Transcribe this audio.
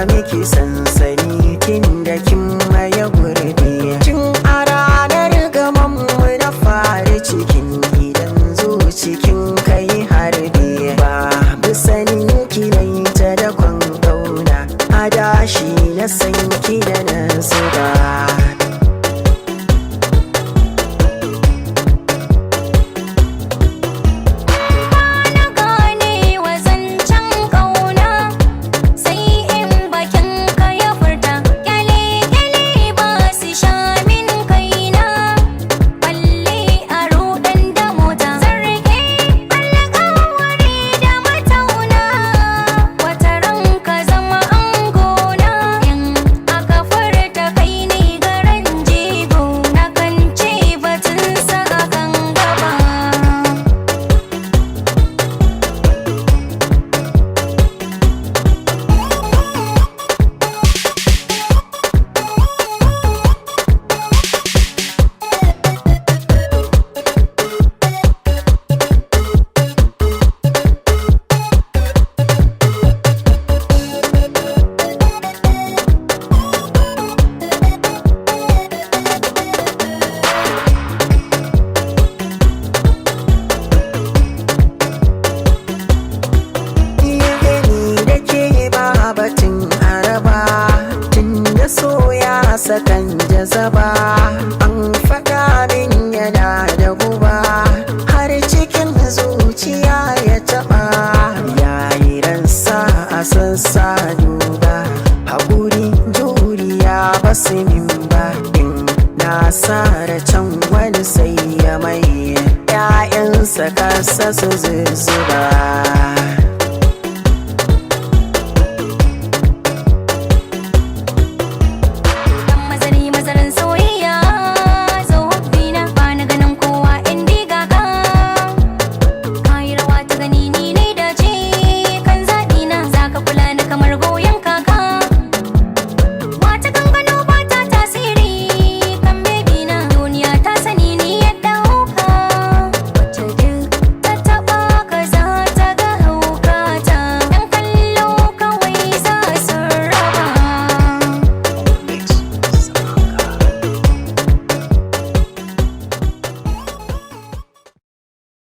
miki sansani tun da kin maye gurbi. Tun a ranar gaman mu na fari cikin gidan cikin kai harbi. Babu sanin ki na yi ta da kwan ƙauna, adashi na san ki da nasu ba. Sakan jazaba an faɗa min yana da guba, har cikin zuciya ya taɓa. Yayi ransa a sassa duba, haƙuri juriya basu min ba. In na sare can wani sai ya mai 'ya'yansa kasa su zuzzuba.